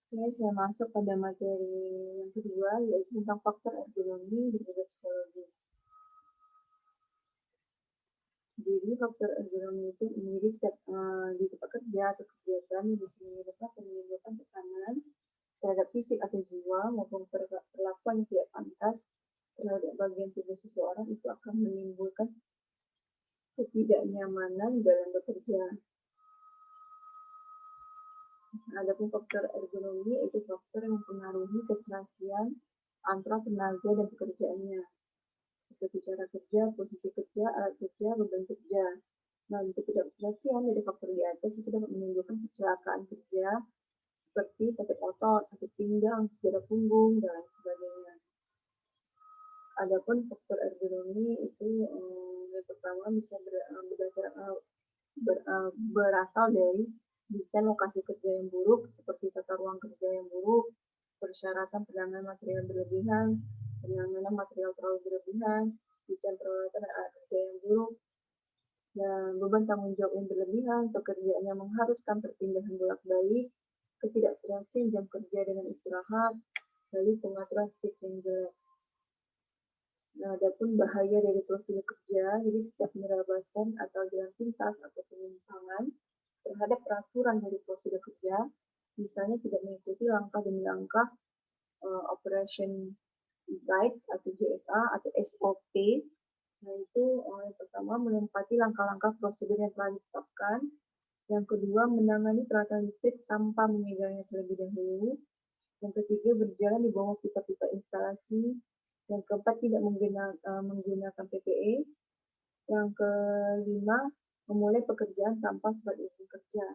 Oke, saya masuk pada materi yang kedua, yaitu tentang faktor ergonomi di psikologis. Jadi faktor ergonomi itu menjadi di tempat kerja atau kegiatan yang bisa menimbulkan tekanan terhadap fisik atau jiwa maupun perlakuan yang tidak pantas terhadap bagian tubuh seseorang itu akan menimbulkan ketidaknyamanan dalam bekerja. Adapun faktor ergonomi itu faktor yang mempengaruhi keserasian antara tenaga dan pekerjaannya, seperti cara kerja, posisi kerja, alat kerja, beban kerja. Nah, untuk ketidakserasian dari faktor di atas itu dapat menimbulkan kecelakaan kerja seperti sakit otot, sakit pinggang, cedera punggung, dan sebagainya. Adapun faktor ergonomi itu yang pertama bisa berasal dari desain lokasi kerja yang buruk, seperti tata ruang kerja yang buruk, persyaratan penanganan material berlebihan, penanganan material terlalu berlebihan, desain peralatan dan alat kerja yang buruk, dan beban tanggung jawab yang berlebihan, pekerjaan yang mengharuskan perpindahan bolak-balik, ketidakserasian jam kerja dengan istirahat, lalu pengaturan shift yang jelek. Nah, adapun bahaya dari prosedur kerja, jadi setiap penerapasan atau jalan pintas atau penyimpangan terhadap peraturan dari prosedur kerja, misalnya tidak mengikuti langkah demi langkah operation guides atau JSA atau SOP. Nah, itu yang pertama menempati langkah-langkah prosedur yang telah ditetapkan. Yang kedua, menangani peralatan listrik tanpa memegangnya terlebih dahulu. Yang ketiga, berjalan di bawah pipa-pipa instalasi. Yang keempat, tidak menggunakan PPE. Yang kelima, memulai pekerjaan tanpa surat izin kerja.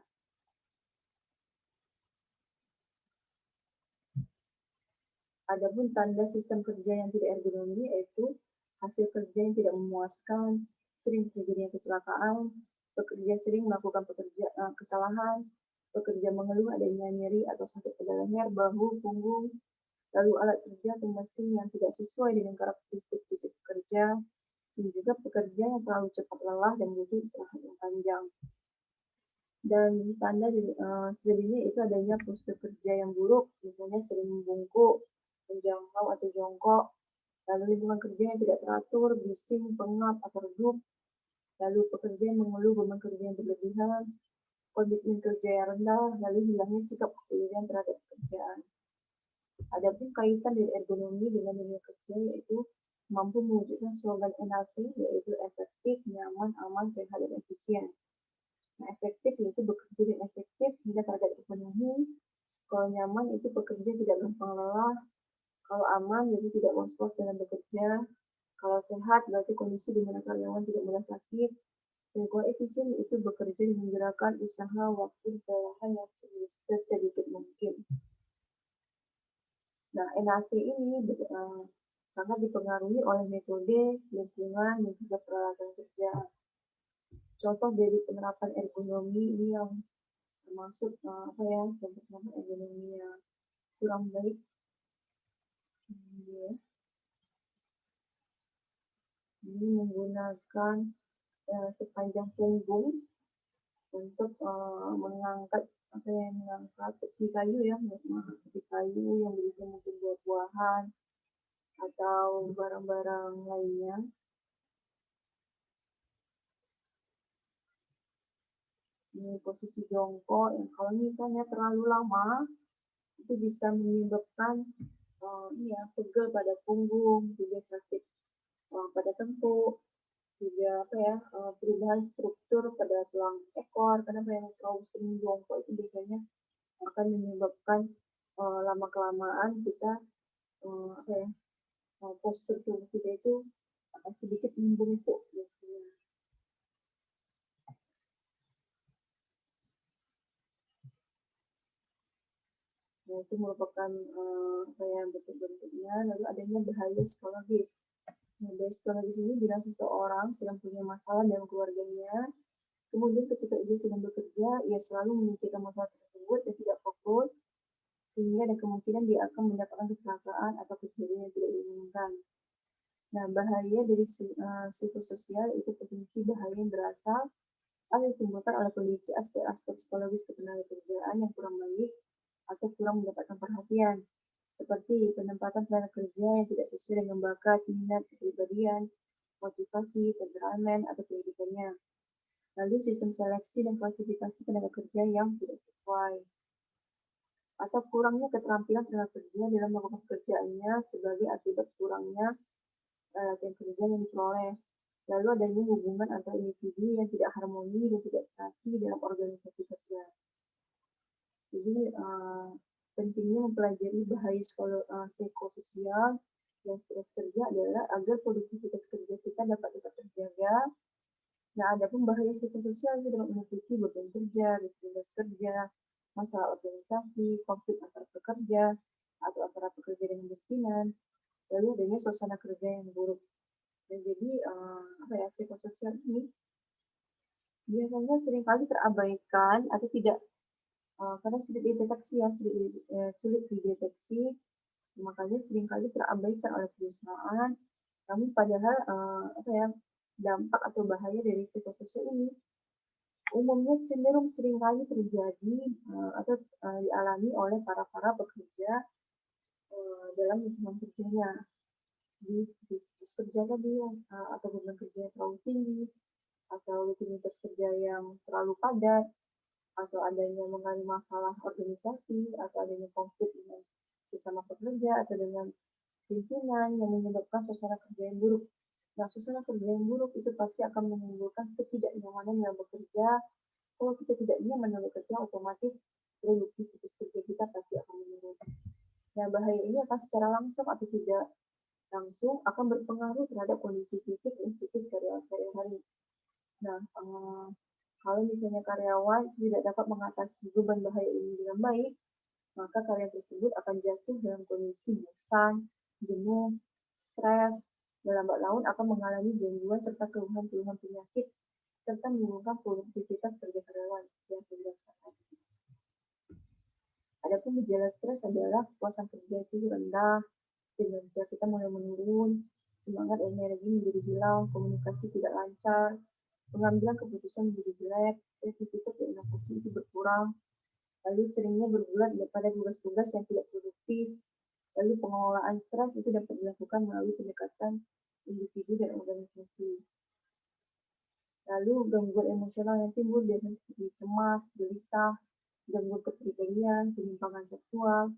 Adapun tanda sistem kerja yang tidak ergonomi yaitu hasil kerja yang tidak memuaskan, sering terjadinya kecelakaan, pekerja sering melakukan kesalahan, pekerja mengeluh adanya nyeri atau sakit pada leher, bahu, punggung, lalu alat kerja atau mesin yang tidak sesuai dengan karakteristik fisik pekerja, dan juga pekerja yang terlalu cepat lelah dan butuh istirahat yang panjang. Dan tanda selebihnya itu adanya postur kerja yang buruk, misalnya sering membungkuk, menjangkau atau jongkok, lalu lingkungan kerja yang tidak teratur, bising, pengap, atau redup, lalu pekerja yang mengeluh beban kerja yang berlebihan, komitmen kerja yang rendah, lalu hilangnya sikap kepedulian terhadap pekerjaan. Adapun kaitan dari ergonomi dengan dunia kerja yaitu mampu mewujudkan slogan NAC yaitu efektif, nyaman, aman, sehat, dan efisien. Nah, efektif yaitu bekerja dan efektif hingga target terpenuhi. Kalau nyaman itu bekerja tidak gampang lelah. Kalau aman jadi tidak was-was dalam bekerja. Kalau sehat berarti kondisi di mana karyawan tidak mudah sakit. Dan kalau efisien itu bekerja dengan gerakan usaha waktu kelelahan yang sedikit mungkin. Nah, NAC ini sangat dipengaruhi oleh metode, lingkungan, dan juga peralatan kerja. Contoh dari penerapan ergonomi ini yang termasuk contoh penerapan ergonomi yang kurang baik. Ini menggunakan sepanjang punggung untuk mengangkat peti kayu ya, peti kayu yang berisi mungkin buah-buahan atau barang-barang lainnya. Ini posisi jongkok yang kalau misalnya terlalu lama itu bisa menyebabkan pegel pada punggung, juga sakit pada tengkuk, juga perubahan struktur pada tulang ekor, karena yang terlalu sering jongkok itu biasanya akan menyebabkan lama kelamaan kita postur tubuh kita itu akan sedikit membungkuk biasanya. Nah, itu merupakan bentuk-bentuknya. Lalu adanya bahaya psikologis. Nah, bahaya psikologis ini bila seseorang sedang punya masalah dalam keluarganya, kemudian ketika dia sedang bekerja, ia selalu memikirkan masalah tersebut dan tidak fokus, sehingga ada kemungkinan dia akan mendapatkan kecelakaan atau kejadian yang tidak diinginkan. Nah, bahaya dari psikososial itu potensi bahaya yang berasal atau ditimbulkan oleh kondisi aspek-aspek psikologis ketenagakerjaan yang kurang baik atau kurang mendapatkan perhatian, seperti penempatan tenaga kerja yang tidak sesuai dengan bakat, minat, kepribadian, motivasi, temperamen, atau pendidikannya. Lalu sistem seleksi dan klasifikasi tenaga kerja yang tidak sesuai, atau kurangnya keterampilan tenaga kerja dalam melakukan pekerjaannya sebagai akibat kurangnya latihan kerja yang diperoleh. Lalu adanya hubungan antara individu yang tidak harmoni dan tidak serasi dalam organisasi kerja. Jadi pentingnya mempelajari bahaya psikososial dan stres kerja adalah agar produktivitas kerja kita dapat tetap terjaga. Nah, ada pun bahaya psikososial itu dapat meliputi beban kerja, rutinitas kerja, masalah organisasi, konflik antara pekerja, atau antara pekerja dengan pimpinan, lalu adanya suasana kerja yang buruk. Dan jadi psikososial ini biasanya seringkali terabaikan atau tidak karena sulit dideteksi sulit dideteksi, makanya seringkali terabaikan oleh perusahaan. Namun padahal dampak atau bahaya dari psikososial ini umumnya cenderung seringkali terjadi atau dialami oleh para pekerja dalam lingkungan kerjanya. Di kerja tadi atau beban kerja yang terlalu tinggi, atau rutinitas kerja yang terlalu padat, atau adanya mengalami masalah organisasi, atau adanya konflik dengan sesama pekerja, atau dengan pimpinan yang menyebabkan suasana kerja yang buruk. Nah, suasana kerja yang buruk itu pasti akan menimbulkan ketidaknyamanan dalam bekerja. Kalau kita tidak nyaman dalam bekerja, otomatis produktivitas kerja kita pasti akan menurun. Nah, bahaya ini akan secara langsung atau tidak langsung akan berpengaruh terhadap kondisi fisik dan psikis karyawan sehari-hari. Nah, kalau misalnya karyawan tidak dapat mengatasi beban bahaya ini dengan baik, maka karyawan tersebut akan jatuh dalam kondisi bosan, jenuh, stres, dan lambat laun akan mengalami gangguan serta keluhan-keluhan penyakit serta menimbulkan produktivitas kerja karyawan yang saya jelaskan tadi. Adapun gejala stres adalah kepuasan kerja itu rendah, kinerja kita mulai menurun, semangat dan energi menjadi hilang, komunikasi tidak lancar, pengambilan keputusan menjadi jelek, kreativitas dan inovasi itu berkurang, lalu seringnya bergulat pada tugas-tugas yang tidak produktif, lalu pengelolaan stres itu dapat dilakukan melalui pendekatan individu dan organisasi. Lalu gangguan emosional yang timbul biasanya seperti cemas, gelisah, gangguan kepribadian, penyimpangan seksual,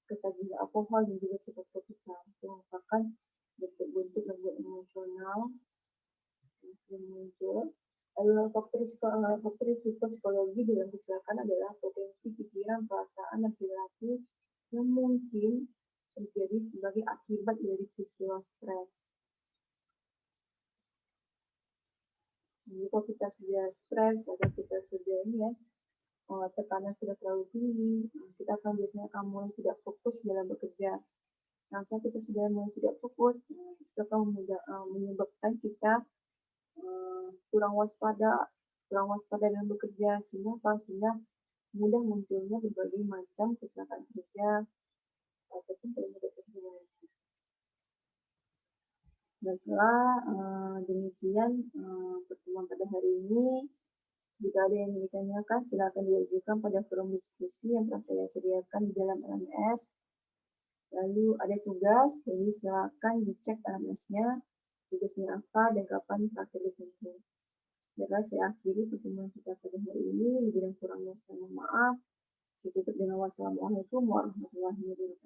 ketagihan alkohol, dan juga psikotika. Itu merupakan bentuk-bentuk gangguan emosional yang sering muncul. Lalu faktor psikologi dalam kecelakaan adalah potensi pikiran, perasaan, dan perilaku yang mungkin terjadi sebagai akibat dari peristiwa stres. Jadi kalau kita sudah stres atau kita sudah tekanan sudah terlalu tinggi, kita akan biasanya mulai tidak fokus dalam bekerja. Nah, saat kita sudah mulai tidak fokus, itu akan menyebabkan kita kurang waspada dalam bekerja, sehingga mudah munculnya berbagai macam kecelakaan kerja ataupun penyakit kerja. Baiklah, demikian pertemuan pada hari ini. Jika ada yang ditanyakan, silakan diajukan pada forum diskusi yang telah saya sediakan di dalam LMS. Lalu ada tugas, jadi silakan dicek LMS-nya, tugasnya apa dan kapan terakhir ditempuh. Baiklah, saya akhiri pertemuan kita pada hari ini. Lebih dan kurangnya saya mohon maaf. Saya tutup dengan wassalamualaikum warahmatullahi wabarakatuh.